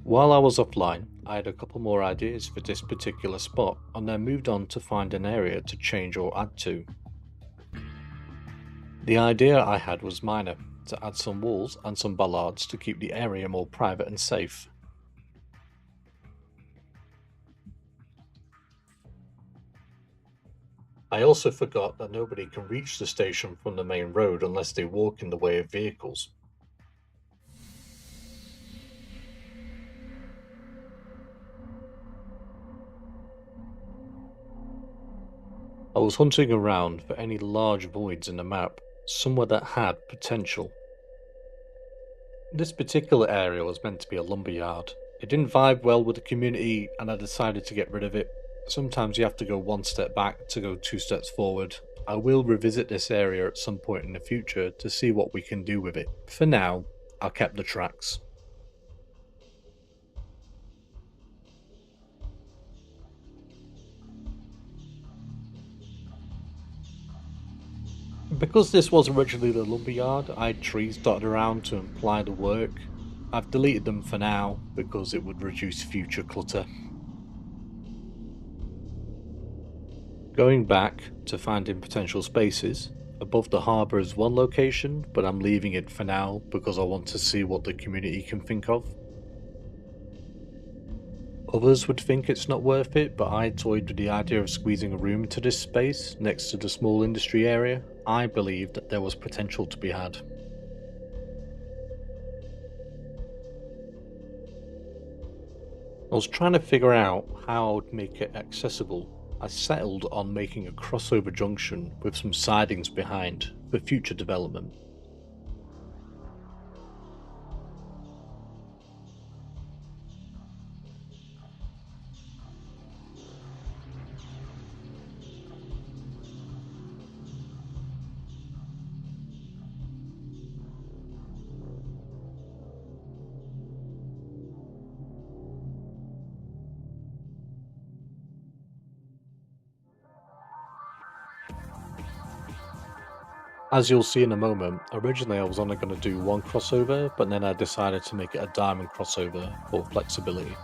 While I was offline, I had a couple more ideas for this particular spot and then moved on to find an area to change or add to. The idea I had was minor, to add some walls and some bollards to keep the area more private and safe. I also forgot that nobody can reach the station from the main road unless they walk in the way of vehicles. I was hunting around for any large voids in the map, somewhere that had potential. This particular area was meant to be a lumberyard. It didn't vibe well with the community and I decided to get rid of it. Sometimes you have to go one step back to go two steps forward. I will revisit this area at some point in the future to see what we can do with it. For now, I kept the tracks. Because this was originally the lumberyard, I had trees dotted around to imply the work. I've deleted them for now because it would reduce future clutter. Going back to finding potential spaces, above the harbour is one location, but I'm leaving it for now because I want to see what the community can think of. Others would think it's not worth it, but I toyed with the idea of squeezing a room into this space next to the small industry area. I believed that there was potential to be had. I was trying to figure out how I would make it accessible. I settled on making a crossover junction with some sidings behind for future development. As you'll see in a moment, originally I was only going to do one crossover, but then I decided to make it a diamond crossover for flexibility.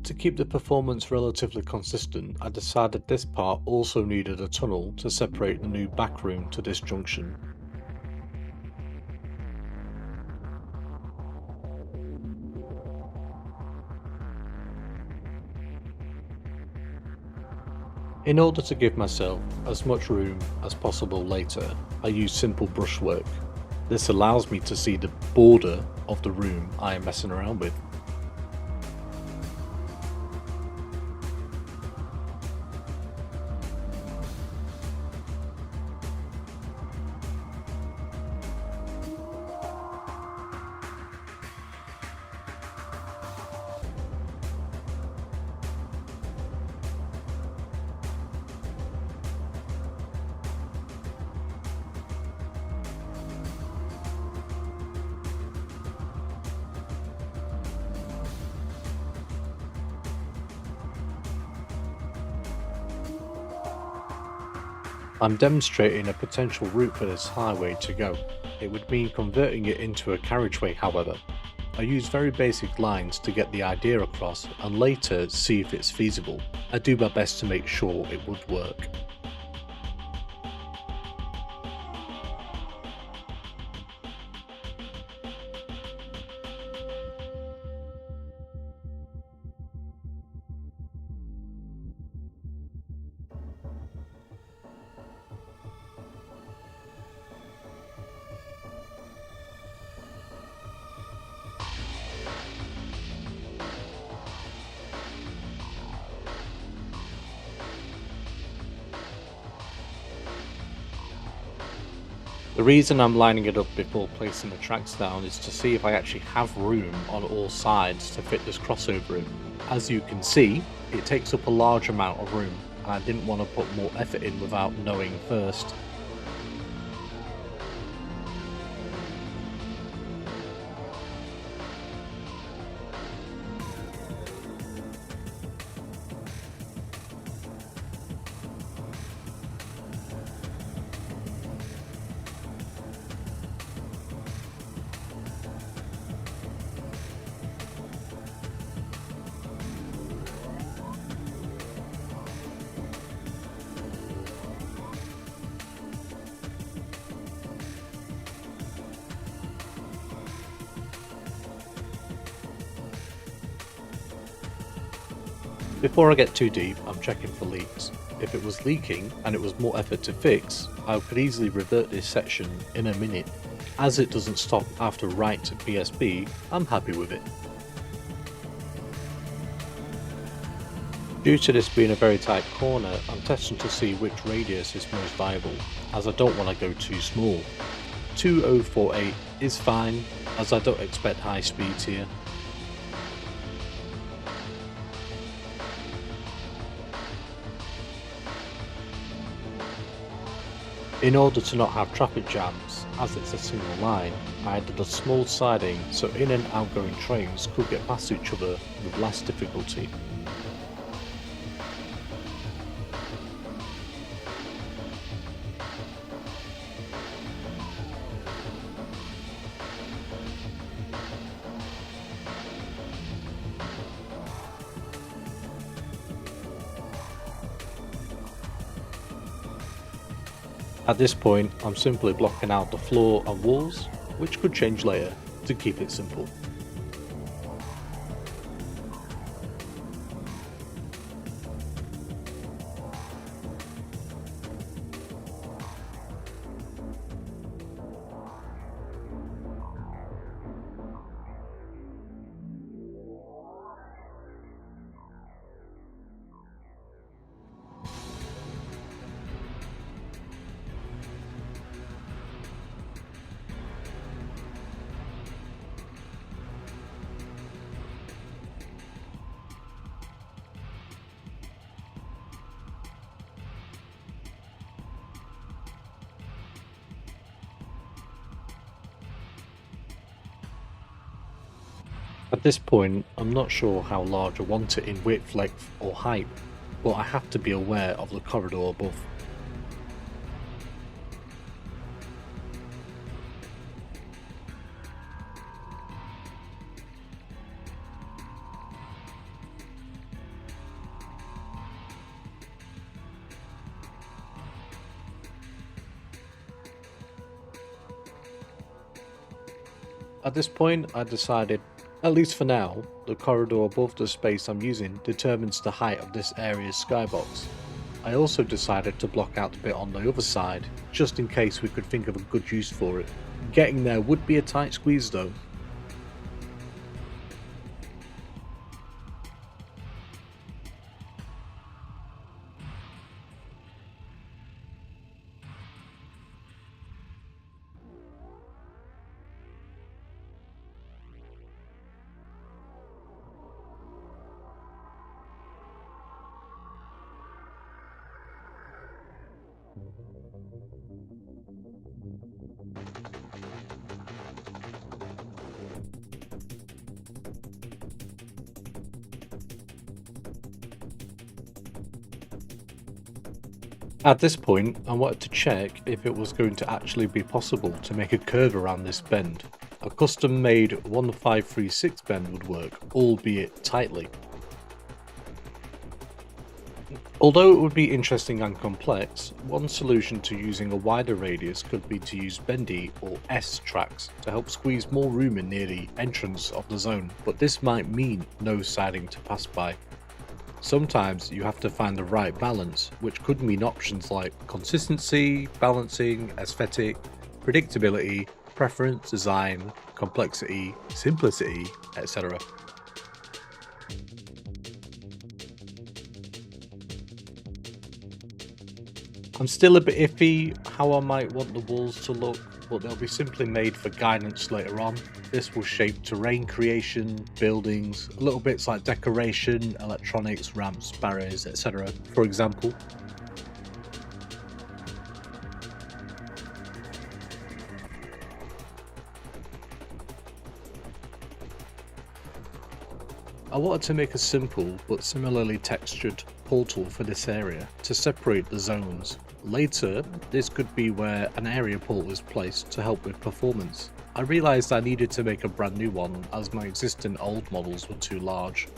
To keep the performance relatively consistent, I decided this part also needed a tunnel to separate the new back room to this junction. In order to give myself as much room as possible later, I use simple brushwork. This allows me to see the border of the room I am messing around with. I'm demonstrating a potential route for this highway to go. It would mean converting it into a carriageway, however. I use very basic lines to get the idea across and later see if it's feasible. I do my best to make sure it would work. The reason I'm lining it up before placing the tracks down is to see if I actually have room on all sides to fit this crossover in. As you can see, it takes up a large amount of room, and I didn't want to put more effort in without knowing first. Before I get too deep, I'm checking for leaks. If it was leaking and it was more effort to fix, I could easily revert this section in a minute. As it doesn't stop after right BSB, I'm happy with it. Due to this being a very tight corner, I'm testing to see which radius is most viable, as I don't want to go too small. 2048 is fine, as I don't expect high speeds here. In order to not have traffic jams, as it's a single line, I added a small siding so in and outgoing trains could get past each other with less difficulty. At this point, I'm simply blocking out the floor and walls, which could change later, to keep it simple. At this point, I'm not sure how large I want it in width, length or height, but I have to be aware of the corridor above. At this point, I decided, at least for now, the corridor above the space I'm using determines the height of this area's skybox. I also decided to block out the bit on the other side, just in case we could think of a good use for it. Getting there would be a tight squeeze though. At this point, I wanted to check if it was going to actually be possible to make a curve around this bend. A custom made 1536 bend would work, albeit tightly. Although it would be interesting and complex, one solution to using a wider radius could be to use bendy or S tracks to help squeeze more room in near the entrance of the zone, but this might mean no siding to pass by. Sometimes you have to find the right balance, which could mean options like consistency, balancing, aesthetic, predictability, preference, design, complexity, simplicity, etc. I'm still a bit iffy how I might want the walls to look, but they'll be simply made for guidance later on. This will shape terrain creation, buildings, little bits like decoration, electronics, ramps, barriers, etc. for example. I wanted to make a simple but similarly textured portal for this area to separate the zones. Later, this could be where an area portal is placed to help with performance. I realised I needed to make a brand new one as my existing old models were too large.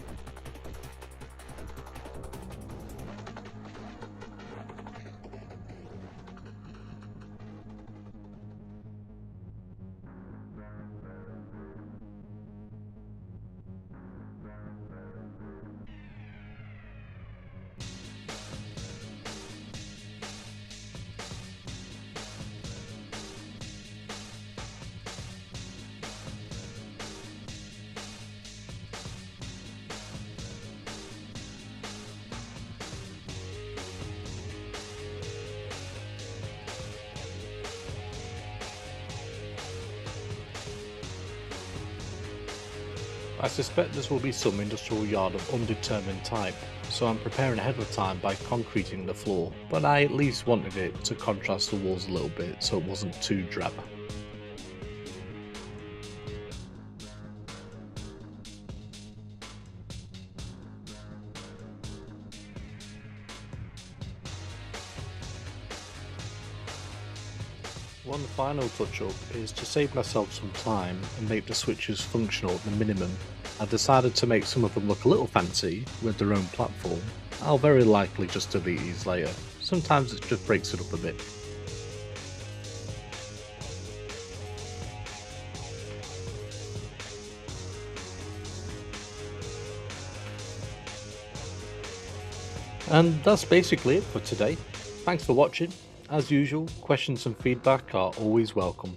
I suspect this will be some industrial yard of undetermined type, so I'm preparing ahead of time by concreting the floor, but I at least wanted it to contrast the walls a little bit so it wasn't too drab. One final touch up is to save myself some time and make the switches functional at the minimum. I decided to make some of them look a little fancy with their own platform. I'll very likely just delete these later, sometimes it just breaks it up a bit. And that's basically it for today. Thanks for watching. As usual, questions and feedback are always welcome.